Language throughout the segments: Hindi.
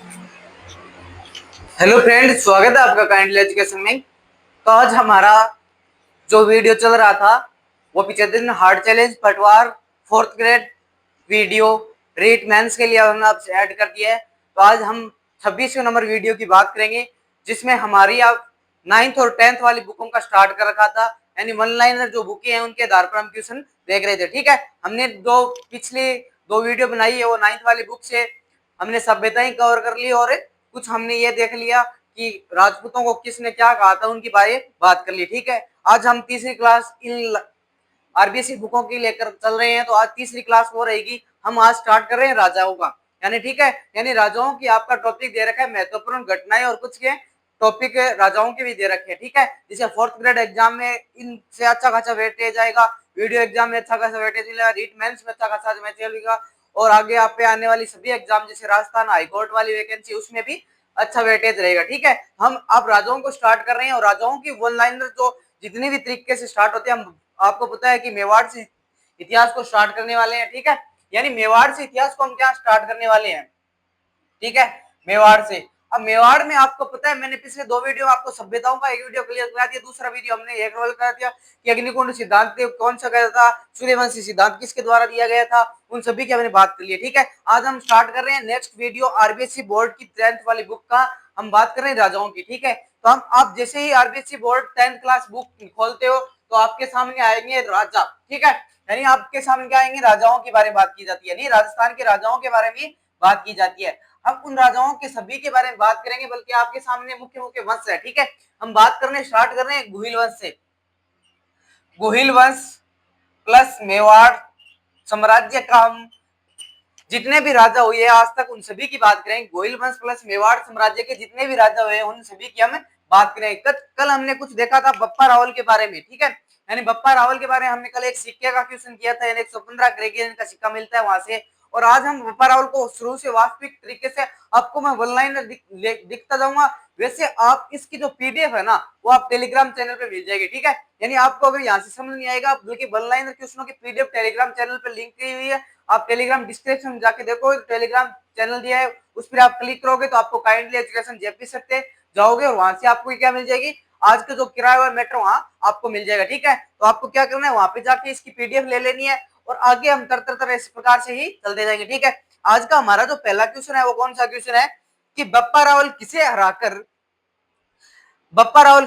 हेलो फ्रेंड, स्वागत है आपका काइंडली एजुकेशन में। तो आज हमारा जो वीडियो चल रहा था वो 75 हार्ड चैलेंज पटवार 4th grade video REET mains के लिए हमने आपसे ऐड कर दिया है। तो आज हम 26वें नंबर वीडियो की बात करेंगे, जिसमें हमारी आप 9th और 10th वाली बुकों का स्टार्ट कर रखा था, यानी वन लाइनर जो बुकें हैं उनके आधार पर हम क्वेश्चन देख रहे थे। ठीक है, हमने पिछली दो वीडियो बनाई है, वो 9th वाली बुक से हमने सभ्यताएं कवर कर ली और कुछ हमने ये देख लिया कि राजपूतों को किसने क्या कहा था, उनकी बात कर ली। ठीक है, आज हम तीसरी क्लास इन आरबीएससी बुकों की लेकर चल रहे हैं। तो आज तीसरी क्लास हो रहेगी। हम आज स्टार्ट कर रहे हैं राजाओं का, यानी ठीक है, यानी राजाओं की आपका टॉपिक दे रखा है महत्वपूर्ण घटनाएं, और कुछ के टॉपिक राजाओं के भी दे रखे हैं। ठीक है, जैसे 4th ग्रेड एग्जाम में इनसे अच्छा खासा वेटेज आएगा, वीडियो एग्जाम में अच्छा खासा वेटेज मिलेगा, रीट मेंस में अच्छा खासा मिलेगा, और आगे आप पे आने वाली सभी एग्जाम जैसे राजस्थान हाईकोर्ट वाली वैकेंसी उसमें भी अच्छा वेटेज रहेगा। ठीक है, हम अब राजाओं को स्टार्ट कर रहे हैं, और राजाओं की वन लाइनर जो जितनी भी तरीके से स्टार्ट होते हैं, हम आपको पता है कि मेवाड़ से इतिहास को स्टार्ट करने वाले हैं। ठीक है, यानी मेवाड़ से इतिहास को हम क्या स्टार्ट करने वाले हैं। ठीक है, मेवाड़ से। अब मेवाड़ में आपको पता है, मैंने पिछले दो वीडियो आपको सभ्यताओं का एक वीडियो क्लियर करा दिया, दूसरा वीडियो हमने एक रोल करा दिया कि अग्निकुंड सिद्धांत कौन सा गया था, सूर्यवंशी सिद्धांत किसके द्वारा दिया गया था, उन सभी की हमने बात कर ली है। ठीक है, आज हम स्टार्ट कर रहे हैं नेक्स्ट वीडियो आरबीएससी बोर्ड की 10th वाली बुक का, हम बात कर रहे हैं राजाओं की। ठीक है, तो हम आप जैसे ही RBSC board 10th class book खोलते हो तो आपके सामने आएंगे राजा। ठीक है, यानी आपके सामने क्या आएंगे, राजाओं के बारे में बात की जाती है, यानी राजस्थान के राजाओं के बारे में बात की जाती है। हम उन राजाओं के सभी के बारे में बात करेंगे, बल्कि आपके सामने मुख्य मुख्य वंश है। ठीक है, हम बात करने स्टार्ट कर रहे हैं गुहिल वंश से। गुहिल वंश प्लस मेवाड़ साम्राज्य का हम जितने भी राजा हुए आज तक उन सभी की बात करेंगे। गोहिल वंश प्लस मेवाड़ साम्राज्य के जितने भी राजा हुए उन सभी की हम बात करेंगे। कल हमने कुछ देखा था बप्पा रावल के बारे में। ठीक है, यानी बप्पा रावल के बारे में हमने कल एक सिक्के का क्वेश्चन किया था, यानी 115 ग्रेगोरियन का सिक्का मिलता है वहां से। और आज हम बप्पा रावल को शुरू से वास्तविक तरीके से आपको मैं वन लाइनर दिखता जाऊंगा। वैसे आप इसकी जो पीडीएफ है ना वो आप टेलीग्राम चैनल पे मिल जाएगी। ठीक है, यानी आपको अगर यहाँ से समझ नहीं आएगा, बल्कि वन लाइनर क्वेश्चनों की पीडीएफ टेलीग्राम चैनल पे लिंक की हुई है, आप टेलीग्राम डिस्क्रिप्शन में जाके देखो, टेलीग्राम चैनल दिया है, उस पर आप क्लिक करोगे तो आपको काइंडली एजुकेशन जेपी सकते जाओगे, और वहां से आपको क्या मिल जाएगी, आज का जो किराया हुआ मैटर वहां आपको मिल जाएगा। ठीक है, तो आपको क्या करना है, वहां पे जाके इसकी पीडीएफ ले लेनी है, और आगे हम तरह इस प्रकार से ही चलते जाएंगे। ठीक है, आज का हमारा जो पहला क्वेश्चन है वो कौन सा क्वेश्चन है कि बप्पा रावल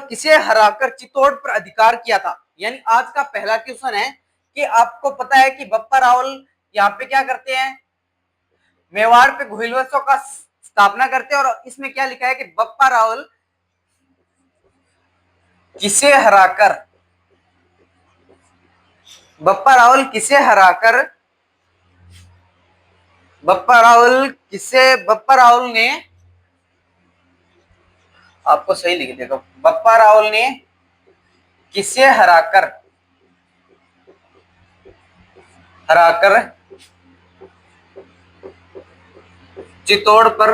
किसे हराकर चित्तौड़ पर अधिकार किया था। यानी आज का पहला क्वेश्चन है कि आपको पता है कि बप्पा रावल यहाँ पे क्या करते हैं, मेवाड़ पे घुइल वंशों का स्थापना करते हैं, और इसमें क्या लिखा है कि किसे हराकर बप्पा रावल किसे हराकर बप्पा रावल ने आपको सही लिख देगा, बप्पा रावल ने किसे हराकर चित्तौड़ पर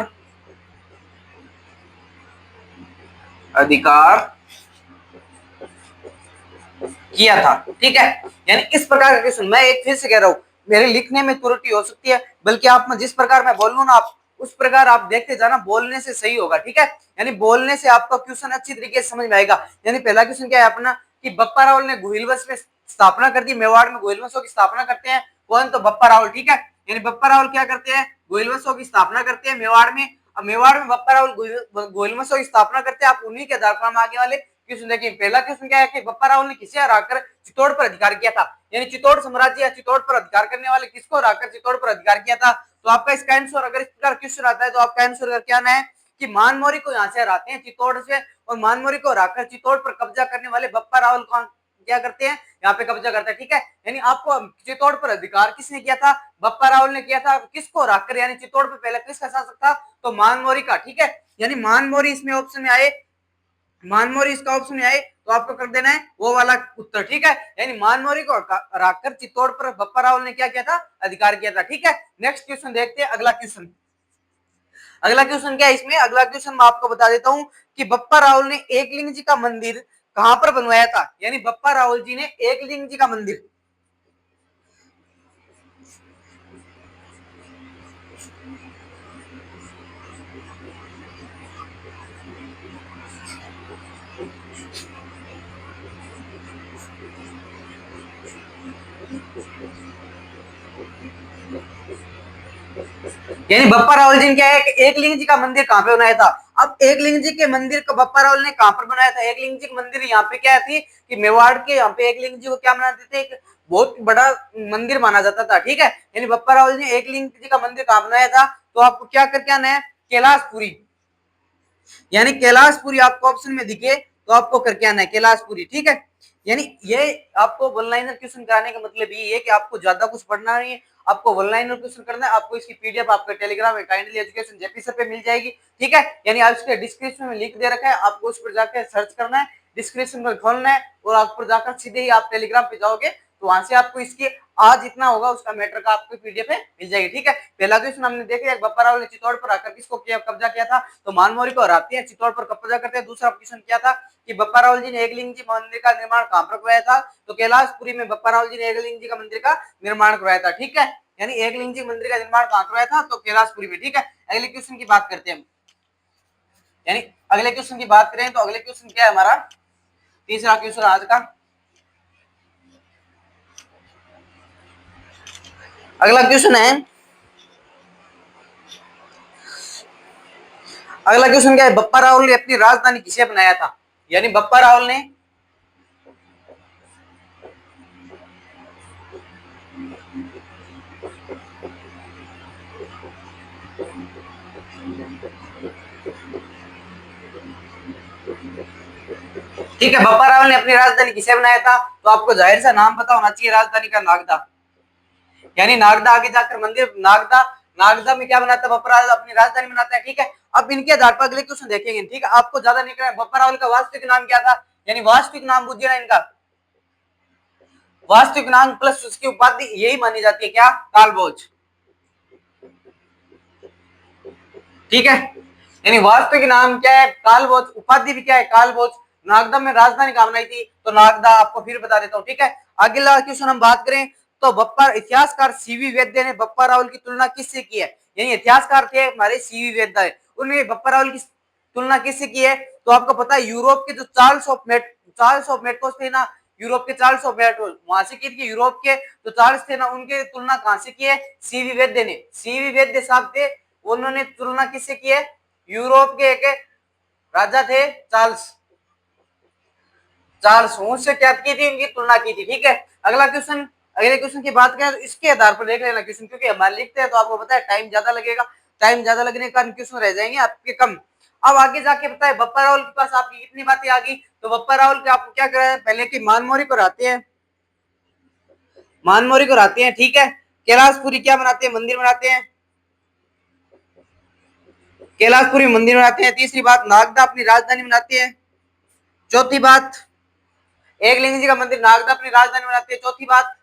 अधिकार किया था। ठीक है, यानी इस प्रकार का क्वेश्चन, मैं एक फिर से कह रहा हूं, मेरे लिखने में त्रुटि हो सकती है, बल्कि आप जिस प्रकार मैं बोल रहा हूं ना आप उस प्रकार आप देखते जाना, बोलने से सही होगा। ठीक है, यानी बोलने से आपका क्वेश्चन अच्छी तरीके से समझ में आएगा। यानी पहला क्वेश्चन क्या है अपना कि बप्पा रावल ने घुइल वंश में स्थापना कर दी, मेवाड़ में घुइल वंशों की स्थापना करते हैं कौन, तो बप्पा रावल। ठीक है, यानी बप्पा रावल क्या करते हैं, घुइल वंशों की स्थापना करते हैं मेवाड़ में। अब मेवाड़ में बप्पा रावल घुइल वंशों की स्थापना करते हैं, आप उन्हीं के आधार पर हम आगे वाले क्वेश्चन देखिए। पहला क्वेश्चन क्या है कि बप्पा रावल ने किसे हराकर चित्तौड़ पर अधिकार किया था, यानी चित्तौड़ साम्राज्य या चित्तौड़ पर अधिकार करने वाले किसको हराकर चित्तौड़ पर अधिकार किया था। तो आपका इसका आंसर, अगर इस प्रकार क्वेश्चन आता है तो आपका आंसर क्या है कि मानमोरी को यहाँ से हराते हैं चित्तौड़ से, और मानमोरी को हराकर चित्तौड़ पर कब्जा करने वाले बप्पा रावल कौन क्या करते हैं, यहाँ पे कब्जा करते हैं। ठीक है, यानी आपको चित्तौड़ पर अधिकार किसने किया था, बप्पा रावल ने किया था, किसको हराकर, यानी चित्तौड़ पर पहले किसका शासक था, तो मानमोरी का। ठीक है, यानी मानमोरी इसमें ऑप्शन में आए, मानमोरी इसका ऑप्शन में आए तो आपको कर देना है वो वाला उत्तर। ठीक है, यानी मानमोरी को हराकर चित्तौड़ पर बप्पा रावल ने क्या किया था, अधिकार किया था। ठीक है, नेक्स्ट क्वेश्चन देखते हैं, अगला क्वेश्चन क्या है इसमें, अगला क्वेश्चन मैं आपको बता देता हूं कि बप्पा रावल ने एकलिंग जी का मंदिर कहां पर बनवाया था, यानी बप्पा रावल जी ने एकलिंग जी का मंदिर यानी बप्पा रावल जी ने क्या है कि एकलिंग जी का मंदिर कहाँ पे बनाया था। अब एकलिंग जी के मंदिर को बप्पा रावल ने कहाँ पर बनाया था। एकलिंग जी का मंदिर यहाँ पे क्या थी कि मेवाड़ के यहाँ पे एकलिंग जी को क्या बनाते थे, एक बहुत बड़ा मंदिर माना जाता था। ठीक है, यानी बप्पा रावल ने एकलिंग जी का मंदिर कहाँ बनाया था, तो आपको क्या करके आना है, कैलाशपुरी। यानी कैलाशपुरी आपको ऑप्शन में दिखे तो आपको करके आना है कैलाशपुरी। ठीक है, यानी ये आपको वन लाइनर क्वेश्चन कराने का मतलब ये है कि आपको ज्यादा कुछ पढ़ना नहीं है, आपको वन लाइनर क्वेश्चन करना है। आपको इसकी पीडीएफ आपके टेलीग्राम में काइंडली एजुकेशन जेपी सर पे मिल जाएगी। ठीक है, यानी आप इसके डिस्क्रिप्शन में लिंक दे रखा है, आपको उस पर जाकर सर्च करना है, डिस्क्रिप्शन में खोलना है और आप पर जाकर सीधे ही आप टेलीग्राम पे जाओगे तो वहां से आपको इसकी आज इतना होगा उसका मैटर का आपको पीडीएफ में मिल जाएगी। ठीक है, पहला क्वेश्चन हमने देखा बप्पा रावल ने चित्तौड़ पर आकर किसको कब्जा किया था, तो मानमोरी को हराते हैं, चित्तौड़ पर कब्जा करते हैं। दूसरा क्वेश्चन क्या था कि बप्पा रावल जी ने एकलिंग जी मंदिर का निर्माण कहां पर करवाया था, तो कैलाशपुरी में बप्पा रावल जी ने एकलिंग जी का मंदिर का निर्माण करवाया था। ठीक है, यानी एकलिंग जी मंदिर का निर्माण कहां करवाया था, तो कैलाशपुरी में। ठीक है, अगले क्वेश्चन की बात करते हैं। यानी अगले क्वेश्चन की बात करें तो अगले क्वेश्चन क्या है हमारा, तीसरा क्वेश्चन आज का। अगला क्वेश्चन है, अगला क्वेश्चन क्या है, बप्पा रावल ने अपनी राजधानी किसे बनाया था। यानी बप्पा रावल ने ठीक है, बप्पा रावल ने अपनी राजधानी किसे बनाया था, तो आपको जाहिर सा नाम पता होना चाहिए राजधानी का, नागदा। यानी नागदा आगे जाकर मंदिर नागदा, नागदा में क्या बनाता है बप्पा रावल, अपनी राजधानी बनाता है। ठीक है, अब इनके आधार पर अगले क्वेश्चन देखेंगे। ठीक है, आपको ज्यादा नहीं करना है, बप्पा रावल का वास्तविक नाम क्या था, यानी वास्तविक नाम पूछिए ना इनका, वास्तविक नाम प्लस उसकी उपाधि यही मानी जाती है क्या, कालभोज। ठीक है, यानी वास्तविक नाम क्या है, कालभोज, उपाधि भी क्या है, कालभोज। नागदा में राजधानी कहाँ बनाई थी, तो नागदा, आपको फिर बता देता हूँ। ठीक है, अगला क्वेश्चन हम बात करें तो बप्पा इतिहासकार सीवी वैद्य ने बप्पा रावल की तुलना किससे की है। यानी इतिहासकार थे हमारे सीवी वैद्य, उन्होंने बप्पा रावल की तुलना किससे की है, तो आपको पता है यूरोप के जो चार्ल्स ऑफ मेटकोस थे ना, यूरोप के चार्ल्स ऑफ मेटकोस, वहां से की थी। यूरोप के जो चार्ल्स थे ना, उनके तुलना कहां से की है, सीवी वैद्य ने। सीवी वैद्य साहब थे, उन्होंने तुलना किससे की है, यूरोप के एक राजा थे चार्ल्स, चार्ल्स, उनसे क्या की थी, इनकी तुलना की थी। ठीक है, अगला क्वेश्चन, अगले क्वेश्चन की बात करें तो इसके आधार पर देख लेना क्वेश्चन, क्योंकि हमारे लिखते हैं तो आपको पता है टाइम ज्यादा लगेगा, टाइम ज्यादा लगने के कारण क्वेश्चन रह जाएंगे आपके कम। अब आगे जाके पता है बप्पा रावल के पास आपकी कितनी बातें आ गई, तो बप्पा रावल के आपको क्या कराया, पहले की मानमोरी को रहते हैं, मानमोरी को रहते हैं। ठीक है, कैलाशपुरी क्या बनाते हैं, मंदिर बनाते हैं, कैलाशपुरी मंदिर बनाते हैं। तीसरी बात, नागदा अपनी राजधानी बनाते हैं। चौथी बात, एकलिंग जी का मंदिर नागदा अपनी राजधानी बनाते हैं। चौथी बात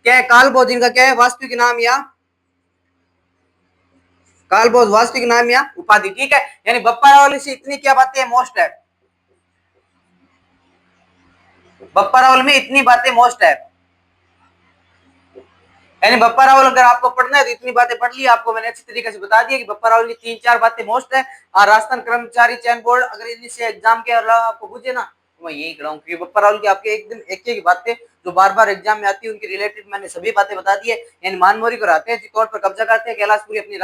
क्या है, कालभोज इनका क्या है, वास्तविक नाम या कालभोज वास्तविक नाम या उपाधि। ठीक है, यानी बप्पा रावल से इतनी क्या बातें मोस्ट है, बप्पा रावल में इतनी बातें मोस्ट है। यानी बप्पा रावल अगर आपको पढ़ना है तो इतनी बातें पढ़ ली, आपको मैंने अच्छी तरीके से बता दिया कि बप्पा रावल की 3-4 बातें मोस्ट है। और राजस्थान कर्मचारी चयन बोर्ड अगर इनसे एग्जाम के अलावा आपको पूछे ना, तो मैं यही कराऊं, क्योंकि बप्पा रावल की आपके एक दिन एक एक बातें जो बार बार एग्जाम में आती है उनकी रिलेटेड मैंने सभी बातें बता दी है। यानी मानमोरी को रहते हैं, चित्तौड़ पर कब्जा करते हैं, कैलाशपुरी अपनी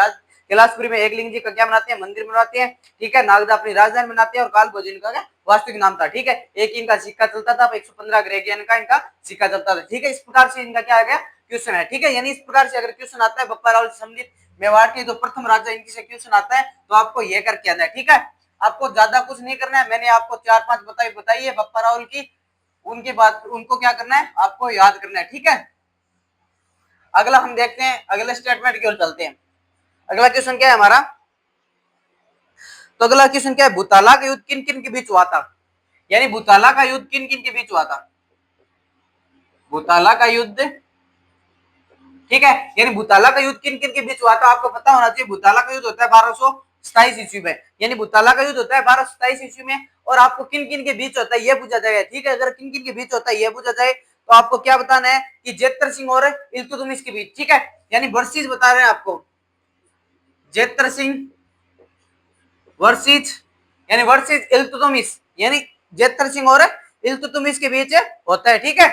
कैलाशपुरी में एकलिंग जी का क्या बनाते हैं, मंदिर बनाते हैं। ठीक है, नागदा अपनी राजधानी बनाते हैं और कालभोज इनका क्या वास्तविक नाम था। ठीक है, एक इनका सिक्का चलता था, 115 ग्रेगियन का इनका सिक्का चलता था। ठीक है, इस प्रकार से इनका क्या आ गया क्वेश्चन है। ठीक है, यानी इस प्रकार से अगर क्वेश्चन आता है बप्पा रावल से संबंधित मेवाड़ के जो प्रथम राजा इनकी से क्वेश्चन आता है तो आपको ये करके आना है। ठीक है, आपको ज्यादा कुछ नहीं करना है, मैंने आपको 4-5 बताई है बप्पा रावल की, उनकी बात उनको क्या करना है, आपको याद करना है। ठीक है, अगला हम देखते हैं, अगले स्टेटमेंट की ओर चलते हैं। अगला क्वेश्चन क्या है हमारा, तो अगला क्वेश्चन क्या है, भूताला का युद्ध किन किन के बीच हुआ था। यानी भूताला का युद्ध किन किन के बीच हुआ था, भूताला का युद्ध। ठीक है, यानी भूताला का युद्ध किन किन के बीच हुआ था, आपको पता होना चाहिए। भूताला का युद्ध होता है 1227 ईस्वी में, यानी भूताला का युद्ध होता है 1227 ईस्वी में। और आपको किन किन के बीच होता है ये पूछा जाएगा। ठीक है, अगर किन किन के बीच होता है ये पूछा जाए तो आपको क्या बताना है कि जेतर सिंह और इल्तुतमिश के बीच। ठीक है, यानी वर्सेस बता रहे हैं आपको, जेतर सिंह वर्सेस, यानी वर्सेस इल्तुतमिश, यानी जेतर सिंह और इल्तुतमिश के बीच होता है। ठीक है,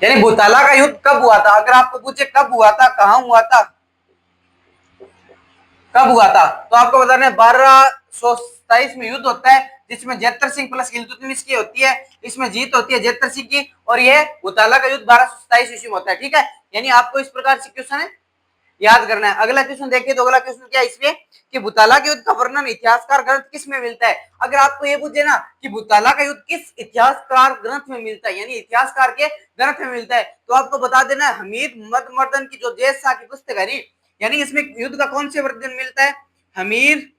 यानी भूताला का युद्ध कब हुआ था? अगर आपको पूछे कब हुआ था, कहां हुआ था, कब हुआ था, तो आपको बताना है 1227 में युद्ध होता है, जिसमें जेतर सिंह प्लस इल्तुतमिश की होती है, इसमें जीत होती है जेतर सिंह की, और ये भूताला का युद्ध 1227 ईस्वी में होता है। ठीक है, यानी आपको इस प्रकार से क्वेश्चन है याद करना है। अगला क्वेश्चन देखिए, तो अगला क्वेश्चन क्या है इसमें कि भूताला के युद्ध का वर्णन इतिहासकार ग्रंथ किस में मिलता है? अगर आपको ये पूछे ना कि भूताला का युद्ध किस इतिहासकार ग्रंथ में मिलता है, यानी इतिहासकार के ग्रंथ में मिलता है, तो आपको बता देना है हमीद मदमर्दन की जो देश शाह की पुस्तक है नी, यानी इसमें युद्ध का कौन से वर्णन मिलता है? हमीर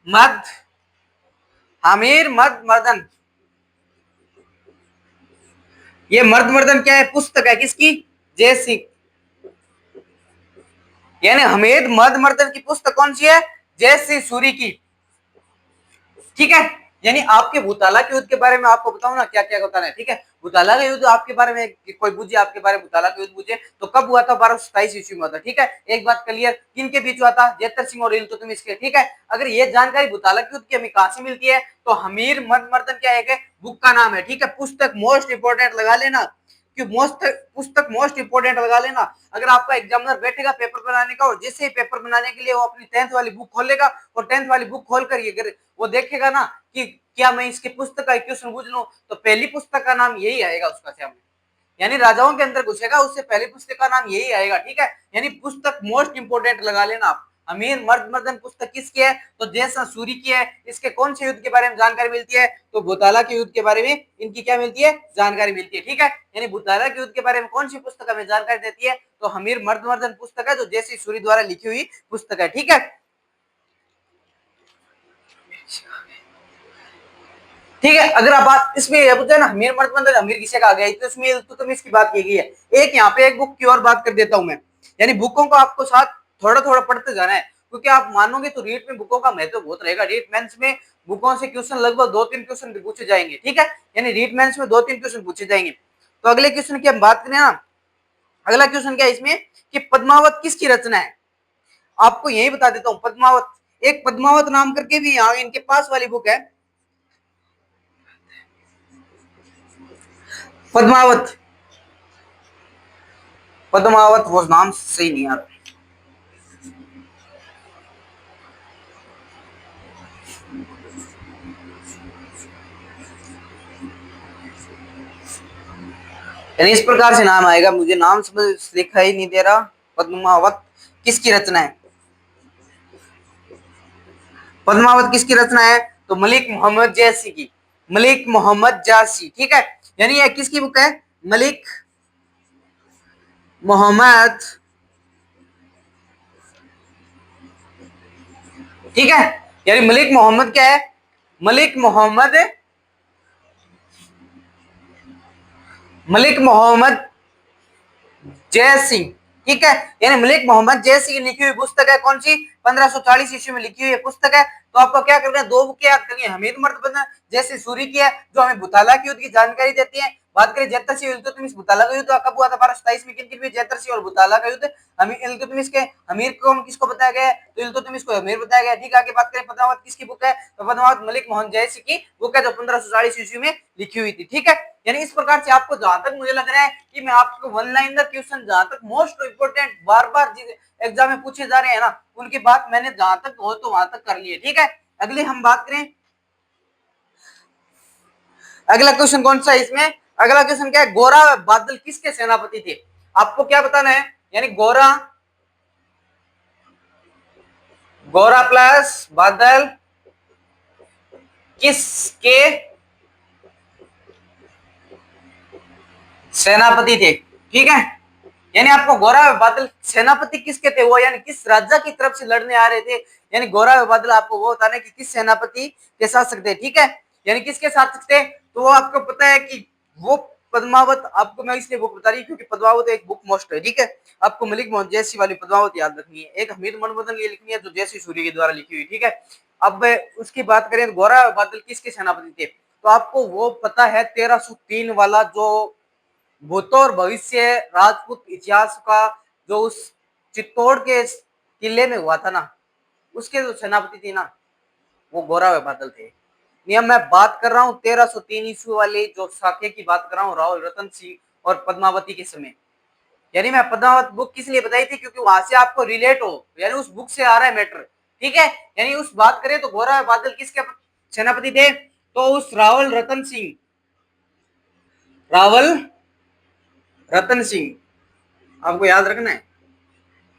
मद हमीर मद मर्दन, ये मर्द मर्दन क्या है? पुस्तक है किसकी? जय सिंह, यानी हमीद मद मर्दन की पुस्तक कौन सी है? जय सिंह सूरी की। ठीक है, यानी आपके भूताला के युद्ध के बारे में आपको बताऊं ना क्या क्या बताना है। ठीक है, भूताला का युद्ध आपके बारे में कोई पूछे, आपके बारे में भूताला का युद्ध पूछे तो कब हुआ था? 1227 ईस्वी में हुआ था। ठीक है, एक बात क्लियर, किन के बीच हुआ था? जेतर सिंह और इल्तुतमिश के। ठीक है, अगर ये जानकारी भूताला के युद्ध की हमें कहां से मिलती है, तो हमीर मदमर्दन क्या है? बुक का नाम है। ठीक है, पुस्तक मोस्ट इंपोर्टेंट लगा लेना कि पुस्तक मोस्ट इंपोर्टेंट लगा लेना। अगर आपका एग्जामिनर बैठेगा पेपर बनाने का, और जैसे ही पेपर बनाने के लिए वो अपनी 10th वाली बुक खोलेगा, और 10th वाली बुक खोल कर ये वो देखेगा ना कि क्या मैं इसकी पुस्तक का क्वेश्चन पूछ लूं, तो पहली पुस्तक का नाम यही आएगा उसका सामने, यानी राजाओं के अंदर घुसेगा उससे पहली पुस्तक का नाम यही आएगा। ठीक है, यानी पुस्तक मोस्ट इंपोर्टेंट लगा लेना आप। अमीर मर्द मर्दन पुस्तक किसकी है? तो जैसा सूरी की है। इसके कौन से युद्ध के बारे में जानकारी मिलती है? तो भूताला के युद्ध के बारे में इनकी क्या मिलती है? जानकारी मिलती है। ठीक है, यानी भूताला के युद्ध के बारे में कौन सी पुस्तक हमें जानकारी देती है? तो हमीर मर्द मर्दन पुस्तक है, जो जैसी सूरी द्वारा लिखी हुई पुस्तक है। ठीक है, ठीक है, अगर आप बात इसमें ये पूछे ना हमीर मर्द मर्दन हमीर किसे कहा गया, तो इसमें तो तुम इसकी बात की गई है। एक यहाँ पे एक बुक की और बात कर देता हूं मैं, यानी बुकों को आपको साथ थोड़ा थोड़ा पढ़ते जाना है, क्योंकि आप मानोगे तो रीट में बुकों का महत्व बहुत रहेगा। रीट मेंस में बुकों से क्वेश्चन लगभग 2-3 क्वेश्चन भी पूछे जाएंगे। ठीक है, यानी रीट मेंस में 2-3 क्वेश्चन पूछे जाएंगे। तो अगले क्वेश्चन की हम बात करें ना, अगला क्वेश्चन क्या है इसमें कि पद्मावत किसकी रचना है? आपको यही बता देता हूँ, पद्मावत, एक पद्मावत नाम करके भी यहाँ इनके पास वाली बुक है पद्मावत। पद्मावत वो नाम सही नहीं आ रहा। यानी इस प्रकार से नाम आएगा, मुझे नाम समझ लिखा ही नहीं दे रहा। पद्मावत किसकी रचना है? पद्मावत किसकी रचना है? तो मलिक मोहम्मद जैसी की, मलिक मोहम्मद जासी। ठीक है, यानी यह किसकी बुक है? मलिक मोहम्मद। ठीक है, यानी मलिक मोहम्मद क्या है? मलिक मोहम्मद, मलिक मोहम्मद जय सिंह। ठीक है, यानी मलिक मोहम्मद जय सिंह की लिखी हुई पुस्तक है कौन सी? 1540 ईस्वी में लिखी हुई पुस्तक है। तो आपको क्या करना है? दो बुक याद करनी है, हमीद मर्द जैसे सूरी की है जो हमें भूताला के युद्ध की जानकारी देती है। बात करें जेतर सिंह इल्तुतमिश, भूताला का युद्ध कब हुआ था? 1227 में। किन किन? जेतर सिंह और भूताला का युद्ध। इल्तुतमिश के हमीर को किसको बताया गया है? तो इल्तुतमिश को हमीर बताया गया है। ठीक है, आगे बात करें पद्मावत किसकी बुक है? तो पद्मावत मलिक मोहम्मद जयसी की बुक है, जो 1540 ईस्वी में लिखी हुई थी। ठीक है, यानी इस प्रकार से आपको जहां तक मुझे लग रहा है कि मैं आपको वन लाइनर क्वेश्चन जहां तक मोस्ट इंपोर्टेंट बार बार एग्जाम में पूछे जा रहे हैं ना, उनकी बात मैंने जहां तक हो तो वहां तक कर ली है। ठीक है, अगले हम बात करें, अगला क्वेश्चन कौन सा है इसमें? अगला क्वेश्चन क्या है? गोरा बादल किसके सेनापति थे? आपको क्या बताना है? यानी गोरा, गोरा प्लस बादल किसके सेनापति थे? ठीक है, यानी आपको गोरा बादल सेनापति किसके थे, वो यानी किस राजा की तरफ से लड़ने आ रहे थे, यानी गोरा बादल आपको वो बताना है कि किस सेनापति के साथ सकते हैं। ठीक है, यानी किसके साथ सकते हैं, तो वो आपको पता है कि वो पद्मावत, आपको मैं इसलिए बुक बता रही हूँ क्योंकि पद्मावत एक बुक मोस्ट है। ठीक है, आपको मलिक मोहम्मद जैसी वाली पद्मावत याद रखनी है, एक हमीद मनमदन ये लिखनी है जो जैसी सूर्य के द्वारा लिखी हुई। ठीक है, अब उसकी बात करें तो गोरा बादल किसके सेनापति थे, तो आपको वो पता है 1303 वाला जो भूत और भविष्य राजपूत इतिहास का जो उस चित्तौड़ के किले में हुआ था ना, उसके जो सेनापति थे ना, वो गोरा बादल थे। नियम मैं बात कर रहा हूँ 1303 ईस्वी वाले जो साके की बात कर रहा हूँ, राव रतन सिंह और पद्मावती के समय। यानी मैं पद्मावत बुक किस लिए बताई थी, क्योंकि वहां से आपको रिलेट हो, यानी उस बुक से आ रहा है मैटर, ठीक है। यानी उस बात करें तो गोरा बादल किसके सेनापति थे, तो उस रावल रतन सिंह, रावल रतन सिंह आपको याद रखना है।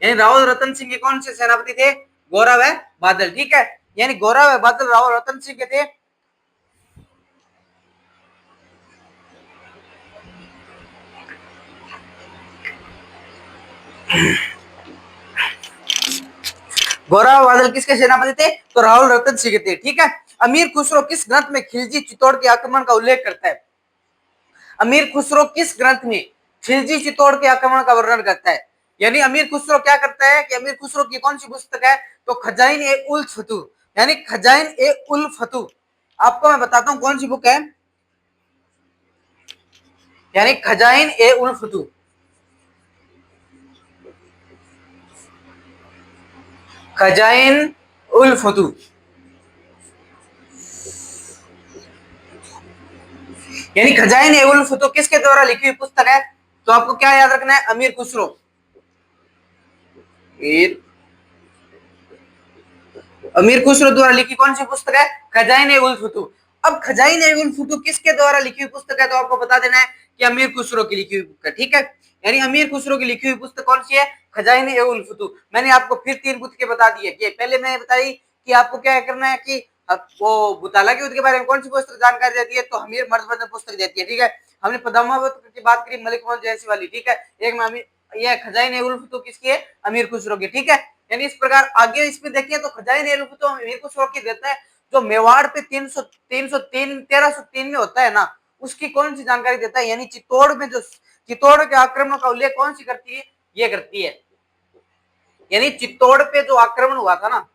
यानी रावल रतन सिंह के कौन से सेनापति थे, गोरा व बादल, ठीक है। यानी गोरा व बादल रावल रतन सिंह के थे। गोरा व बादल किसके सेनापति थे, तो रावल रतन सिंह के थे, ठीक है। अमीर खुसरो किस ग्रंथ में खिलजी चित्तौड़ के आक्रमण का उल्लेख करता है, अमीर खुसरो किस ग्रंथ में खिलजी चित्तौड़ के आक्रमण का वर्णन करता है। यानी अमीर खुसरो क्या करता है कि अमीर खुसरो की कौन सी पुस्तक है, तो खजाइन ए उल फतू, यानी खजाइन ए उल फतू। आपको मैं बताता हूं कौन सी बुक है, यानी खजाइन ए उल फतू, खजाइन उल फतू। यानी खजाइन ए उल फतू किसके द्वारा लिखी हुई पुस्तक है, तो आपको क्या याद रखना है, अमीर खुसरो, अमीर खुसरो द्वारा लिखी कौन सी पुस्तक है, खजाइन ए उल फतू। अब खजाइन ए उल फतू किसके द्वारा लिखी हुई पुस्तक है, तो आपको बता देना है कि अमीर खुसरो की लिखी हुई बुक है, ठीक है। यानी अमीर खुसरो की लिखी हुई पुस्तक कौन सी है, खजाइन ए उल फतू। मैंने आपको फिर 3 बुत के बता दिए कि पहले मैंने बताई कि आपको क्या करना है कि वो बुताला के युद्ध के बारे में कौन सी पुस्तक जानकारी देती है, तो हमीर मर्दबंदन पुस्तक देती है, ठीक है। हमने पद्मावत की बात करी, मलिक मोहम्मद जैसी वाली, ठीक है। एक में अमीर, यह खजाइन ए उल फतू किसकी है, अमीर खुसरो की, ठीक है। यानी इस प्रकार आगे इसमें देखिए तो खजाइन ए उल फतू अमीर खुसरो की देता है, जो मेवाड़ पे 1303 में होता है ना, उसकी कौन सी जानकारी देता है, यानी चित्तौड़ में जो चित्तौड़ के आक्रमण का उल्लेख कौन सी करती है, ये करती है। यानी चित्तौड़ पे जो आक्रमण हुआ था ना,